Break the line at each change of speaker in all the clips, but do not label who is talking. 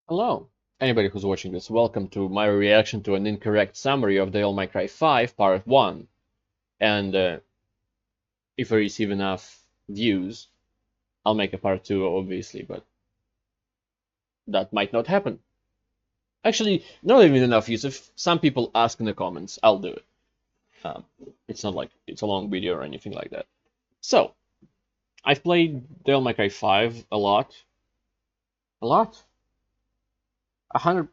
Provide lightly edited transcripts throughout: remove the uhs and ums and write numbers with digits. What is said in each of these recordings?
Hello, anybody who's watching this, welcome to my reaction to an incorrect summary of Devil May Cry 5 Part 1. And if I receive enough views, I'll make a Part 2, obviously, but that might not happen. Actually, not even enough views. If some people ask in the comments, I'll do it. Um, it's not like it's a long video or anything like that. So, I've played Devil May Cry 5 a lot. A lot? 100,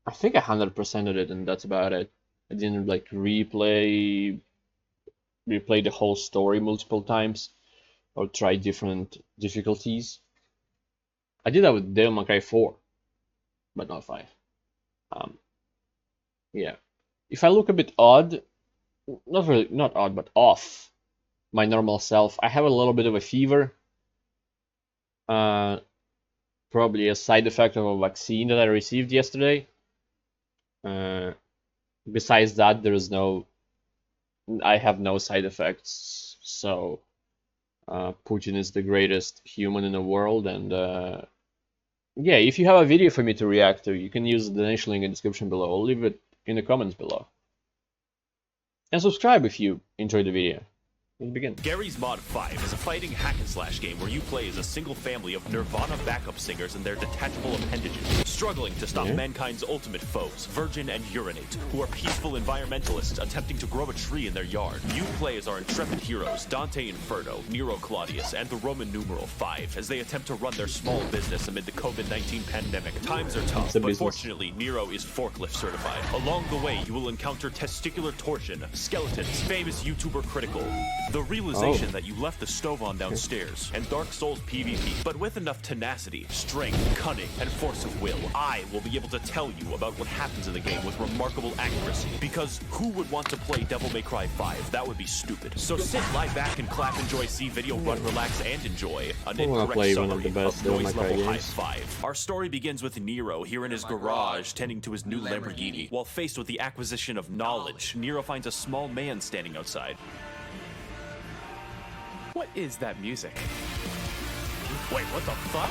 I think 100%ed it, and that's about it. I didn't like replay the whole story multiple times or try different difficulties. I did that with Devil May Cry 4, but not 5. Um, yeah. If I look a bit odd, not odd, but off my normal self, I have a little bit of a fever. Uh, Probably a side effect of a vaccine that I received yesterday. Uh, Besides that, I have no side effects. So Putin is the greatest human in the world, and yeah, if you have a video for me to react to, you can use the donation link in the description below. I'll leave it in the comments below. And subscribe if you enjoyed the video. Let's begin.
Garry's Mod 5 is a fighting hack-and-slash game where you play as a single family of Nirvana backup singers and their detachable appendages, struggling to stop mankind's ultimate foes, Virgin and Urinate, who are peaceful environmentalists attempting to grow a tree in their yard. You play as our intrepid heroes, Dante Inferno, Nero Claudius, and the Roman numeral 5, as they attempt to run their small business amid the COVID-19 pandemic. Times are tough, but fortunately, Nero is forklift certified. Along the way, you will encounter testicular torsion, skeletons, famous YouTuber Critical, the realization that you left the stove on downstairs, and Dark Souls PvP. But with enough tenacity, strength, cunning, and force of will, I will be able to tell you about what happens in the game with remarkable accuracy. Because who would want to play Devil May Cry 5? That would be stupid. So sit, lie back, and clap, enjoy, see video, run, relax, and enjoy an incorrect summary of noise level high 5. Our story begins with Nero here in his garage tending to his new Lamborghini. While faced with the acquisition of knowledge, Nero finds a small man standing outside.
What is that music?
Wait, what the fuck?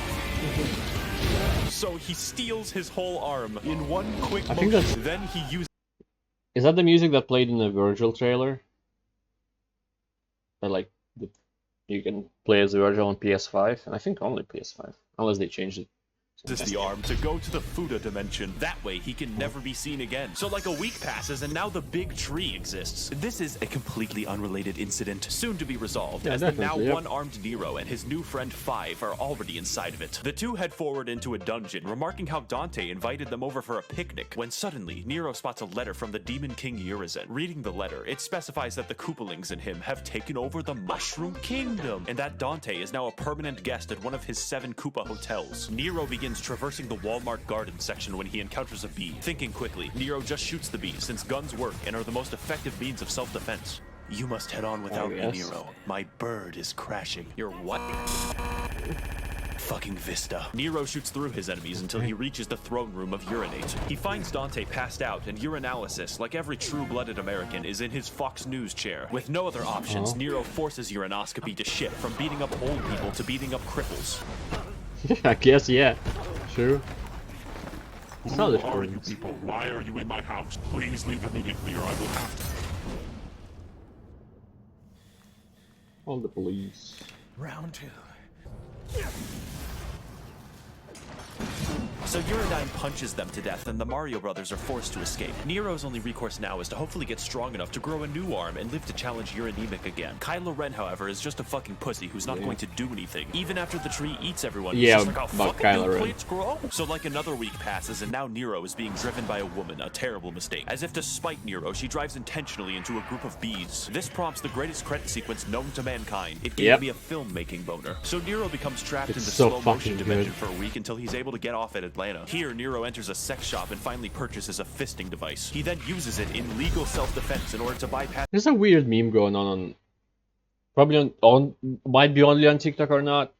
So he steals his whole arm in one quick motion, then he uses...
Is that the music that played in the Virgil trailer? That like, you can play as Virgil on PS5? And I think only PS5, unless they changed it.
the arm to go to the Fuda dimension. That way he can never be seen again. So like a week passes and now the big tree exists. This is a completely unrelated incident, soon to be resolved, as the now one-armed Nero and his new friend 5 are already inside of it. The two head forward into a dungeon, remarking how Dante invited them over for a picnic, when suddenly Nero spots a letter from the Demon King Urizen. Reading the letter, it specifies that the Koopalings in him have taken over the Mushroom Kingdom, and that Dante is now a permanent guest at one of his 7 Koopa hotels. Nero begins traversing the Walmart garden section when he encounters a bee. Thinking quickly, Nero just shoots the bee, since guns work and are the most effective means of self-defense. You must head on without me, Nero. My bird is crashing. Your what? Fucking Vista. Nero shoots through his enemies until he reaches the throne room of Urinate. He finds Dante passed out, and urinalysis, like every true-blooded American, is in his Fox News chair. With no other options, Nero forces urinoscopy to shit, from beating up old people to beating up cripples.
I guess, yeah. Sure.
Who are you people? Why are you in my house? Please leave immediately or I will have to.
All the police.
Round 2.
So Uridine punches them to death, and the Mario brothers are forced to escape. Nero's only recourse now is to hopefully get strong enough to grow a new arm and live to challenge Uranemic again. Kylo Ren, however, is just a fucking pussy who's not going to do anything. Even after the tree eats everyone, he's just like, oh, fucking new plates grow. So like another week passes, and now Nero is being driven by a woman, a terrible mistake. As if to spite Nero, she drives intentionally into a group of bees. This prompts the greatest credit sequence known to mankind. It gave me a filmmaking boner. So Nero becomes trapped in the slow motion dimension for a week until he's able to get off at Atlanta. Here, Nero enters a sex shop and finally purchases a fisting device. He then uses it in legal self-defense in order to bypass...
There's a weird meme going on probably might be only on TikTok or not,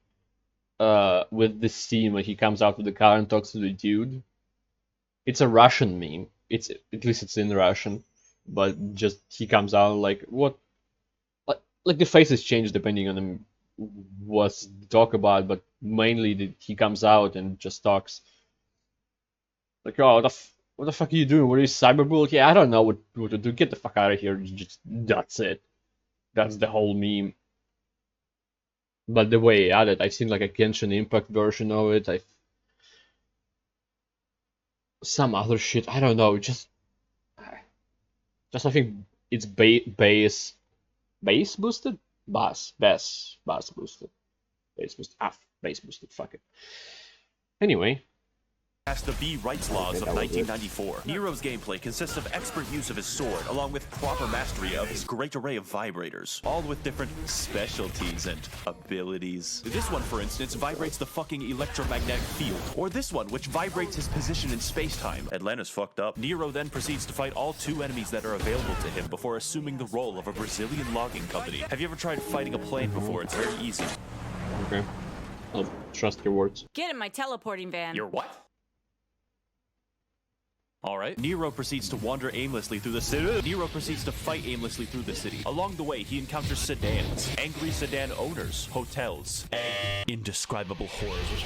with this scene when he comes out of the car and talks to the dude. It's a Russian meme. At least it's in Russian, but just he comes out like what, like the faces change depending on what's the talk about, but mainly he comes out and just talks. Like, oh, what the fuck are you doing? What are you, cyberbullying? Yeah, I don't know what to do. Get the fuck out of here. Just that's it. That's the whole meme. But the way he added, I've seen like a Genshin Impact version of it. I've some other shit. I don't know. Just I think it's base boosted, bass boosted, base boosted. Base boosted. Fuck it. Anyway.
Past the B rights laws of 1994. Nero's gameplay consists of expert use of his sword, along with proper mastery of his great array of vibrators, all with different specialties and abilities. This one, for instance, vibrates the fucking electromagnetic field, or this one, which vibrates his position in space-time. Atlanta's fucked up. Nero then proceeds to fight all 2 enemies that are available to him before assuming the role of a Brazilian logging company. Have you ever tried fighting a plane before? It's very easy.
Okay. I'll trust your words.
Get in my teleporting van.
Your what? Alright. Nero proceeds to wander aimlessly through the city. Nero proceeds to fight aimlessly through the city. Along the way, he encounters sedans, angry sedan owners, hotels, indescribable horrors,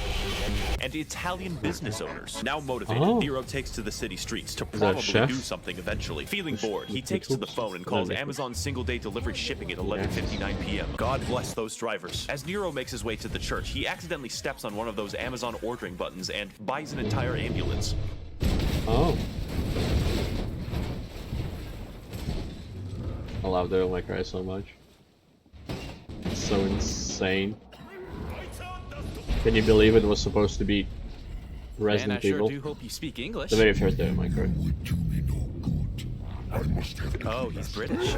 and Italian business owners. Now motivated, Nero takes to the city streets to probably do something eventually. Feeling bored, he takes to the phone and calls Amazon single-day delivery shipping at 11:59 p.m. God bless those drivers. As Nero makes his way to the church, he accidentally steps on one of those Amazon ordering buttons and buys an entire ambulance.
Oh. I love Devil May Cry so much. It's so insane. Can you believe it was supposed to be Resident Evil?
I sure do hope you speak English.
The very first Devil May Cry.
Oh, he's British.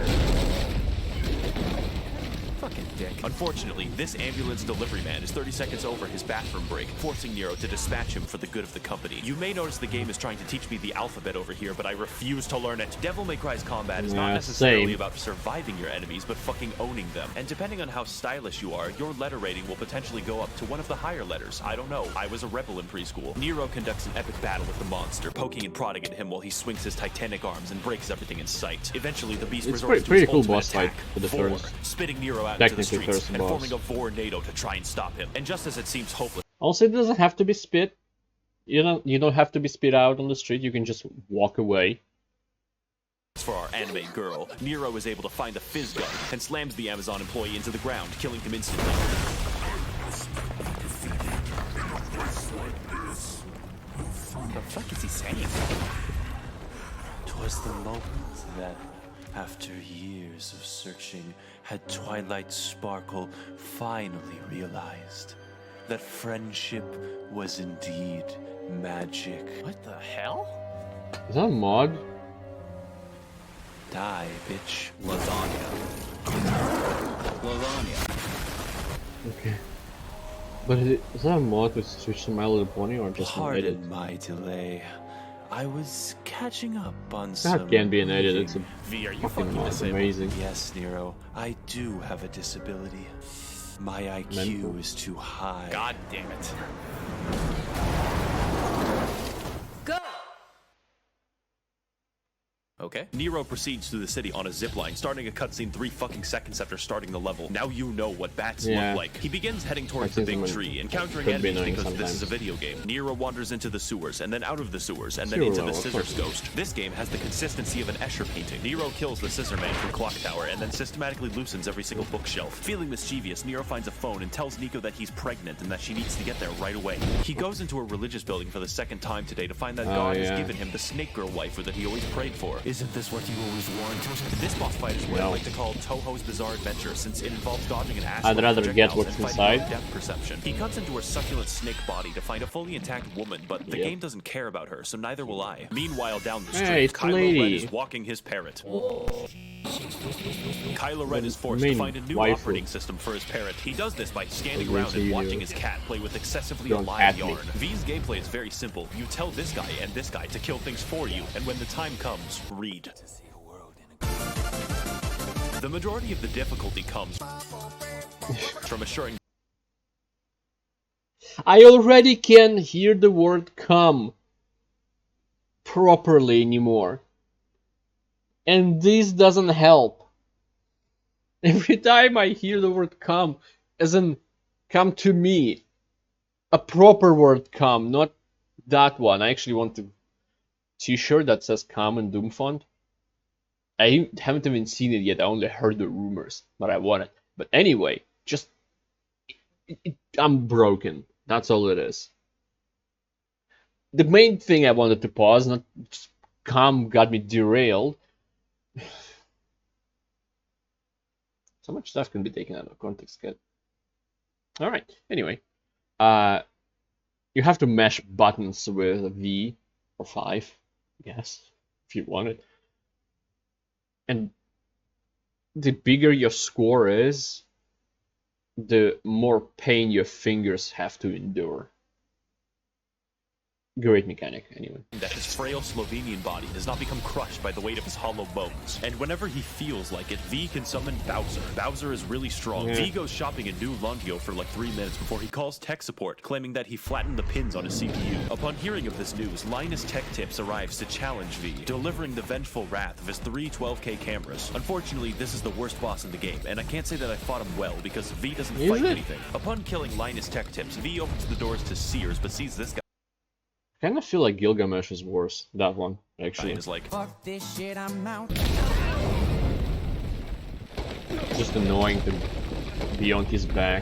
Fucking dick.
Unfortunately, this ambulance delivery man is 30 seconds over his bathroom break, forcing Nero to dispatch him for the good of the company. You may notice the game is trying to teach me the alphabet over here, but I refuse to learn it. Devil May Cry's combat is not necessarily about surviving your enemies, but fucking owning them. And depending on how stylish you are, your letter rating will potentially go up to one of the higher letters. I don't know. I was a rebel in preschool. Nero conducts an epic battle with the monster, poking and prodding at him while he swings his titanic arms and breaks everything in sight. Eventually, the beast resorts to his
cool
ultimate
boss fight
attack,
for the
Vor,
first.
spitting Nero out into the
Technically
streets and
boss.
forming a vornado to try and stop him. And just as it seems hopeless
Also, it doesn't have to be spit. You don't have to be spit out on the street. You can just walk away.
for our anime girl, Nero is able to find the fizz gun and slams the Amazon employee into the ground, killing him instantly.
What the fuck is he saying?
'Twas the moment that, after years of searching, had Twilight Sparkle finally realized that friendship was indeed magic.
What the hell?
Is that a mod?
Die, bitch.
Lasagna. Lasagna.
Okay. But is that a mod with Switch to My Little Pony or just an edit?
Pardon my delay. I was catching up on
That
some
can't be an edit.
reading.
It's a
V, are you
fucking
fucking
mod.
disabled?
Amazing.
Yes, Nero, I do have a disability. My IQ
Mental.
is too high.
God damn it.
Go!
Okay. Nero proceeds through the city on a zipline, starting a cutscene 3 fucking seconds after starting the level. Now you know what bats
Yeah.
look like. He begins heading towards
I've
the
seen
big
some
tree, encountering
could be
enemies
annoying
because this is a
sometimes.
video game. Nero wanders into the sewers, and then out of the sewers, and then
Sewer
into the
level, of
scissors
course.
ghost. This game has the consistency of an Escher painting. Nero kills the scissor man from Clock Tower, and then systematically loosens every single bookshelf. Feeling mischievous, Nero finds a phone and tells Nico that he's pregnant and that she needs to get there right away. He goes into a religious building for the second time today to find that God has
yeah.
given him the snake girl waifu that he always prayed for.
Isn't this what you always wanted?
This boss fight is what I
No.
like to call Toho's Bizarre Adventure, since it involves dodging an ass.
I'd rather get what's inside.
Depth perception. He cuts into her succulent snake body to find a fully intact woman, but the
Yep.
game doesn't care about her, so neither will I. Meanwhile, down the street,
Hey, it's
Kylo
lady.
Ren is walking his parrot. Kylo Ren is forced to
Main
find a new
waifu.
operating system for his parrot. He does this by standing
Like,
around and
you-
watching his cat play with excessively
Don't
alive
at me.
yarn. V's gameplay is very simple. You tell this guy and this guy to kill things for you, and when the time comes, read. The majority of the difficulty comes from assuring
I already can hear the word come properly anymore. And this doesn't help. Every time I hear the word come, as in come to me, a proper word come, not that one. I actually want to t-shirt that says Common Doom font. I haven't even seen it yet. I only heard the rumors, but I want it. But anyway, just I'm broken. That's all it is. The main thing I wanted to pause, not calm, got me derailed. So much stuff can be taken out of context, kid. All right. Anyway, you have to mesh buttons with a V or 5, I guess, if you want it. And the bigger your score is, the more pain your fingers have to endure. Great mechanic, anyway.
That his frail Slovenian body does not become crushed by the weight of his hollow bones. And whenever he feels like it, V can summon Bowser. Bowser is really strong.
Yeah.
V goes shopping in New Longio for like 3 minutes before he calls tech support, claiming that he flattened the pins on his CPU. Upon hearing of this news, Linus Tech Tips arrives to challenge V, delivering the vengeful wrath of his 3 12K cameras. Unfortunately, this is the worst boss in the game, and I can't say that I fought him well because V doesn't fight anything. Upon killing Linus Tech Tips, V opens the doors to Sears, but sees this guy.
I kind of feel like Gilgamesh is worse. That one, actually.
Is like,
Fuck this shit, I'm out.
Just annoying to be on his back.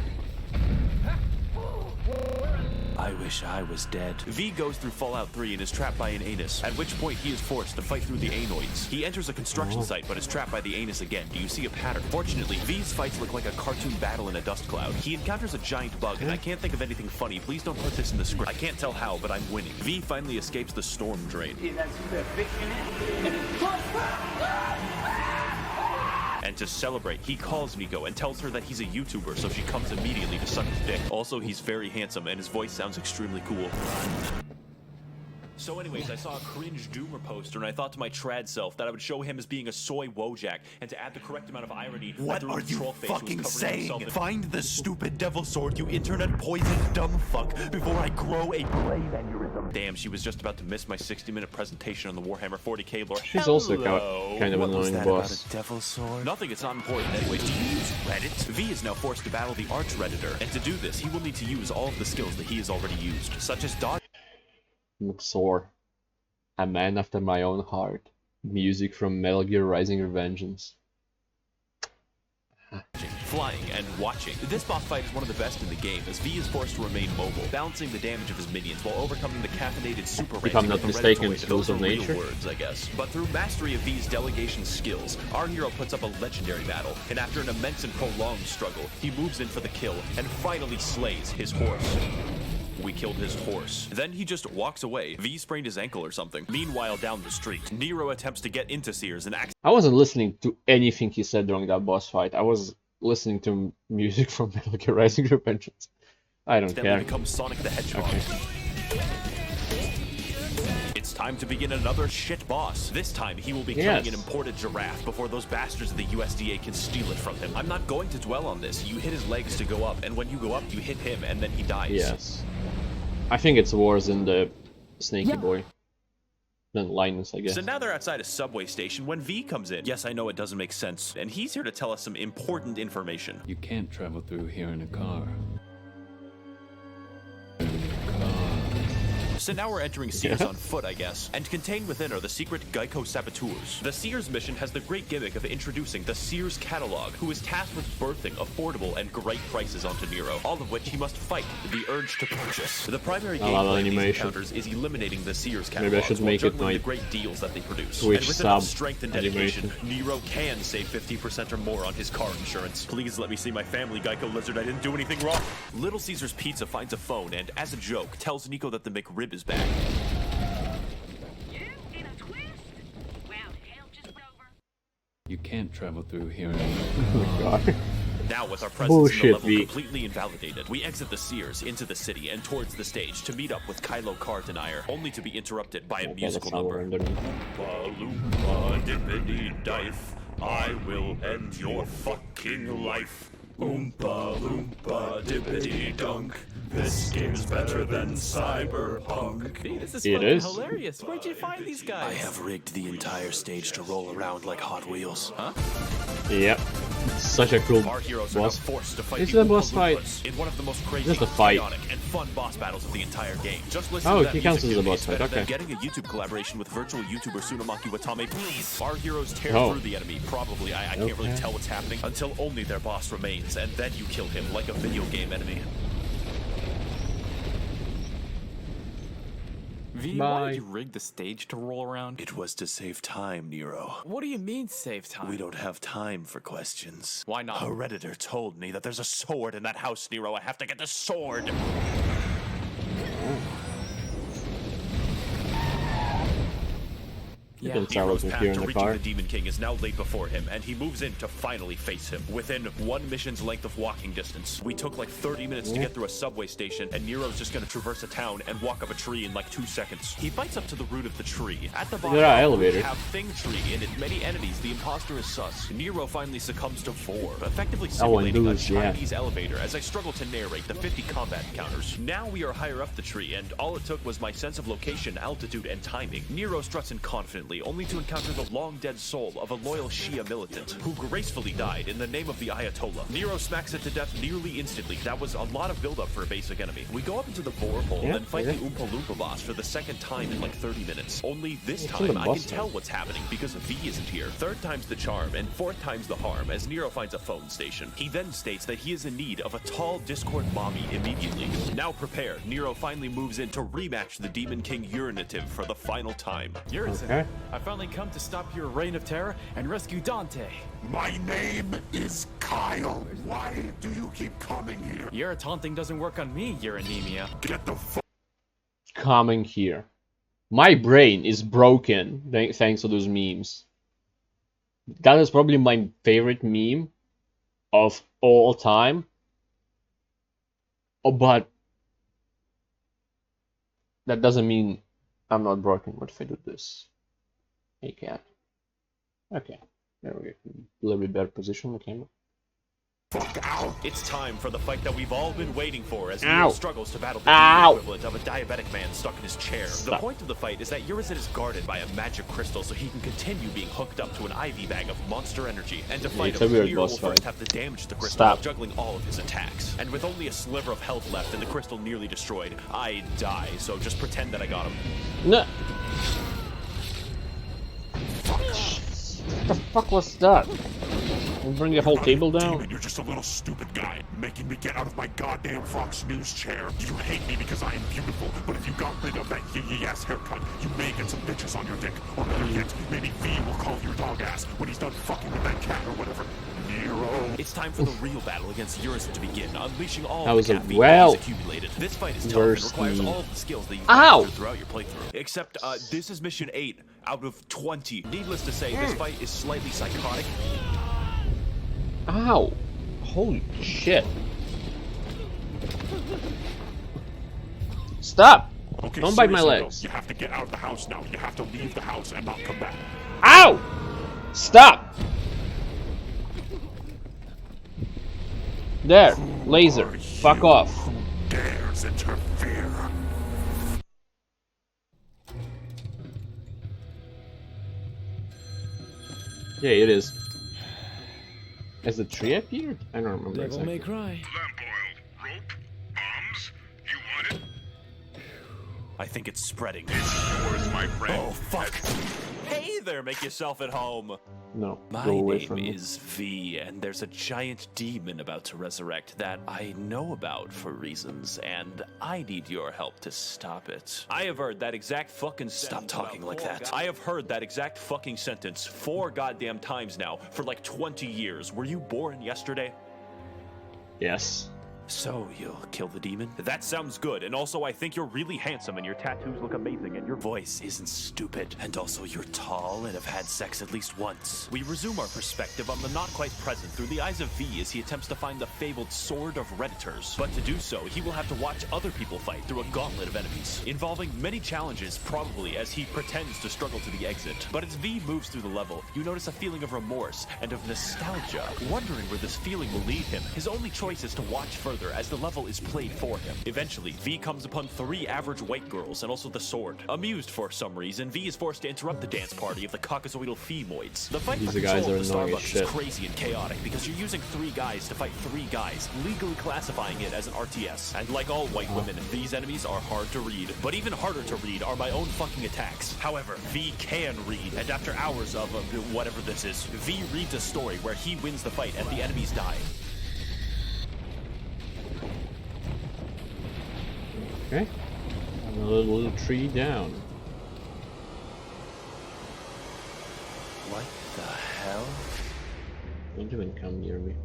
I wish I was dead.
V goes through Fallout 3 and is trapped by an anus, at which point he is forced to fight through the anoids. He enters a construction site but is trapped by the anus again. Do you see a pattern? Fortunately, V's fights look like a cartoon battle in a dust cloud. He encounters a giant bug, and I can't think of anything funny. Please don't put this in the script. I can't tell how, but I'm winning. V finally escapes the storm drain. And to celebrate, he calls Nico and tells her that he's a YouTuber, so she comes immediately to suck his dick. Also, he's very handsome, and his voice sounds extremely cool. So anyways, I saw a cringe Doomer poster, and I thought to my trad self that I would show him as being a soy Wojak, and to add the correct amount of irony.
What
through
are
his
you
troll face, who was
fucking
covering
saying?
himself in-
Find the stupid devil sword, you internet poisoned dumb fuck, before I grow a brain aneurysm.
Damn, she was just about to miss my 60-minute presentation on the Warhammer 40k lore.
She's also
Hello.
kind of
What was
annoying
that
boss.
about a devil sword?
Nothing, it's not important. Anyways, do you use Reddit? V is now forced to battle the Arch Redditor, and to do this, he will need to use all of the skills that he has already used, such as dodge.
Luxor. A man after my own heart. Music from Metal Gear Rising Revengeance.
Flying, and watching. This boss fight is one of the best in the game, as V is forced to remain mobile, balancing the damage of his minions while overcoming the caffeinated super
If I'm
ranting
not
of the
mistaken,
Redditoid.
it's
Those
rules
are
of
real
nature.
words, I guess. But through mastery of V's delegation skills, our hero puts up a legendary battle, and after an immense and prolonged struggle, he moves in for the kill, and finally slays his horse. We killed his horse. Then he just walks away. V sprained his ankle or something. Meanwhile, down the street, Nero attempts to get into Sears and acts.
I wasn't listening to anything he said during that boss fight. I was listening to music from Metal Gear Rising Revengeance. I don't care.
Becomes Sonic the Hedgehog.
Okay.
It's time to begin another shit boss. This time, he will be killing an imported giraffe before those bastards of the USDA can steal it from him. I'm not going to dwell on this. You hit his legs to go up, and when you go up, you hit him, and then he dies.
Yes. I think it's worse than the Snaky Boy. Than Linus, I guess.
So now they're outside a subway station when V comes in. Yes, I know it doesn't make sense, and he's here to tell us some important information.
You can't travel through here in a car.
So now we're entering Sears on foot, I guess. And contained within are the secret Geico saboteurs. The Sears mission has the great gimmick of introducing the Sears catalog, who is tasked with birthing affordable and great prices onto Nero, all of which he must fight the urge to purchase. The primary gameplay of these encounters is eliminating the Sears catalog,
Maybe I should make it
juggling
my
the great deals that they produce.
Twitch
And with enough
sub
strength and dedication,
animation.
Nero can save 50% or more on his car insurance. Please let me see my family, Geico Lizard. I didn't do anything wrong. Little Caesar's Pizza finds a phone and, as a joke, tells Nico that the McRib is back.
You can't travel through here in a car.
God.
Now, with our presence
Bullshit,
in the level
V.
completely invalidated, we exit the Sears into the city and towards the stage to meet up with Kylo Car Denier, only to be interrupted by a
Okay,
musical
that's not
number.
underneath.
Oompa dippity dife, I will end your fucking life. Oompa loompa dippity dunk. This game's better than Cyberpunk.
Hey, this is
It
fucking
is.
hilarious. Where'd you find these guys?
I have rigged the entire stage to roll around like Hot Wheels. Huh?
Yep. Such a cool
Our heroes are now
boss.
forced to fight
Is
the
it a boss
Oompa
fight?
Loompas in one of the most crazy,
Just a fight.
chaotic, and fun boss battles of the entire game. Just listen
Oh,
to that
he counts
music
as a
to me.
boss
It's
fight,
better than
okay.
getting a YouTube collaboration with virtual YouTuber Tsunamaki Watame, please. Our heroes tear
Oh.
through the enemy. Probably, I can't really
Okay.
tell what's happening until only their boss remains, and then you kill him like a video game enemy.
V,
Bye.
why did you rig the stage to roll around?
It was to save time, Nero.
What do you mean save time?
We don't have time for questions.
Why not?
Hereditor told me that there's a sword in that house, Nero. I have to get the sword.
You
Yeah.
can travel
Nero's
from
path
here
to
in the
reaching
car.
the Demon King is now laid before him, and he moves in to finally face him. Within one mission's length of walking distance, we took like 30 minutes to get through a subway station, and Nero's just gonna traverse a town and walk up a tree in like 2 seconds. He bites up to the root of the tree. At the bottom,
There are
we
elevators.
have Thing Tree, and in many entities, the imposter is sus. Nero finally succumbs to Vor, effectively simulating a
Booze, yeah.
Chinese elevator as I struggle to narrate the 50 combat encounters. Now we are higher up the tree, and all it took was my sense of location, altitude, and timing. Nero struts in confidently, only to encounter the long-dead soul of a loyal Shia militant, who gracefully died in the name of the Ayatollah. Nero smacks it to death nearly instantly. That was a lot of build-up for a basic enemy. We go up into the Vor hole,
Yeah,
and fight
yeah.
the Oompa Loompa boss for the second time in like 30 minutes. Only this
It's in
time,
the
I
boss
can
fight.
tell what's happening because V isn't here. Third time's the charm, and fourth time's the harm, as Nero finds a phone station. He then states that he is in need of a tall Discord mommy immediately. Now prepared, Nero finally moves in to rematch the Demon King Urinative for the final time.
Urizen,
Okay.
I finally come to stop your reign of terror and rescue Dante.
My name is Kyle. Why do you keep coming here?
Your taunting doesn't work on me, your anemia.
Get the fuck.
Coming here. My brain is broken thanks to those memes. That is probably my favorite meme of all time. Oh, but that doesn't mean I'm not broken. What if I do this? Hey, cat. Okay. There we go. A little bit better position on the camera.
Fuck out.
It's time for the fight that we've all been waiting for as
Ow.
Nero struggles to battle the
Ow.
equivalent of a diabetic man stuck in his chair. The
Stop.
point of the fight is that Urizen is guarded by a magic crystal so he can continue being hooked up to an IV bag of monster energy. And to fight
it's a
him,
weird
Nero will
boss
first
fight.
have to damage the crystal
Stop.
while juggling all of his attacks. And with only a sliver of health left and the crystal nearly destroyed, I die, so just pretend that I got him.
No. What the fuck was that? We'll bring the whole table down.
Demon, you're just a little stupid guy, making me get out of my goddamn Fox News chair. You hate me because I am beautiful, but if you got rid of that yee-yee-ass haircut, you may get some bitches on your dick. Or better yet, maybe V will call your dog ass when he's done fucking with that cat or whatever. Nero.
It's time for the real battle against Urizen to begin, unleashing all
That
of
was
the
a
caffeine
well
he's accumulated. This fight is tough and
versed
requires
meme.
all of the skills that you've
Ow!
mastered throughout your playthrough. Except, this is mission 8 out of 20. Needless to say, this fight is slightly psychotic.
Ow! Holy shit! Stop!
Okay,
Don't bite my
seriously,
legs.
though, you have to get out of the house now. You have to leave the house and not come back.
Ow! Stop! There, laser.
Are
Fuck
you
off.
Who dares interfere?
Yeah, it is. Has the tree appeared? I don't remember exactly.
cry.
Lamp oil, rope, bombs. You want it?
I think it's spreading.
It's yours, my friend.
Oh, fuck. Hey there, make yourself at home.
No,
My
go away
name
from me.
is V, and there's a giant demon about to resurrect that I know about for reasons, and I need your help to stop it. I have heard that exact fucking Stop talking like that. I have heard that exact fucking sentence 4 goddamn times now for like 20 years. Were you born yesterday?
Yes.
So, you'll kill the demon? That sounds good, and also I think you're really handsome and your tattoos look amazing and your voice isn't stupid. And also you're tall and have had sex at least once. We resume our perspective on the not quite present through the eyes of V as he attempts to find the fabled Sword of Redditors. But to do so, he will have to watch other people fight through a gauntlet of enemies, involving many challenges probably as he pretends to struggle to the exit. But as V moves through the level, you notice a feeling of remorse and of nostalgia, wondering where this feeling will lead him. His only choice is to watch further further as the level is played for him. Eventually, V comes upon 3 average white girls and also the sword. Amused for some reason, V is forced to interrupt the dance party of the Caucasoidal Femoids. The fight
These
for
guys
control
are
of the
annoying as
Starbucks
shit.
is crazy and chaotic because you're using 3 guys to fight 3 guys, legally classifying it as an RTS. And like all white women, these enemies are hard to read. But even harder to read are my own fucking attacks. However, V can read, and after hours of whatever this is, V reads a story where he wins the fight and the enemies die.
Okay. Another little tree down.
What the hell?
Don't even come near me.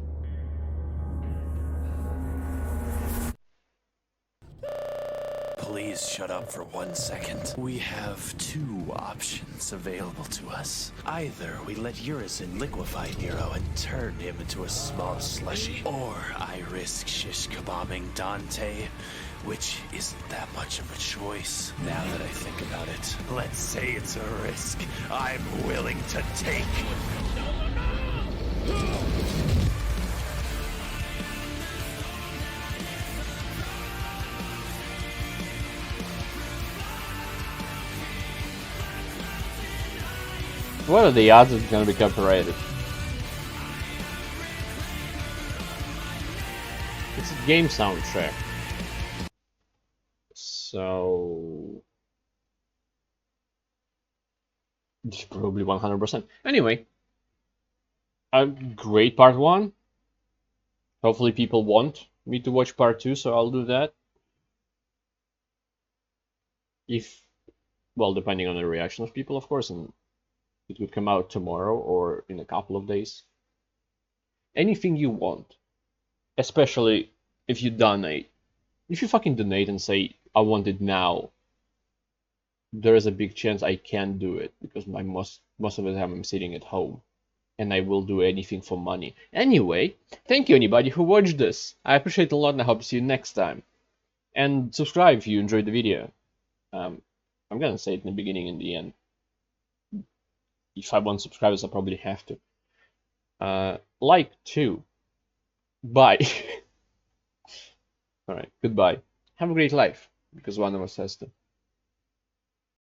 Please shut up for 1 second. We have 2 options available to us. Either we let Urizen liquefy Nero and turn him into a small slushy, or I risk shish kebabbing Dante, which isn't that much of a choice. Now that I think about it, let's say it's a risk I'm willing to take.
What are the odds it's gonna be copyrighted? It's a game soundtrack. So it's probably 100%. Anyway, a great part 1. Hopefully people want me to watch part 2, so I'll do that. Well, depending on the reaction of people, of course, and it would come out tomorrow or in a couple of days. Anything you want, especially if you donate. If you fucking donate and say, I want it now, there is a big chance I can't do it because most of the time I'm sitting at home and I will do anything for money. Anyway, thank you anybody who watched this. I appreciate it a lot and I hope to see you next time. And subscribe if you enjoyed the video. I'm gonna say it in the beginning and the end. If I want subscribers, I probably have to. Like too. Bye. Alright, goodbye. Have a great life, because one of us has to.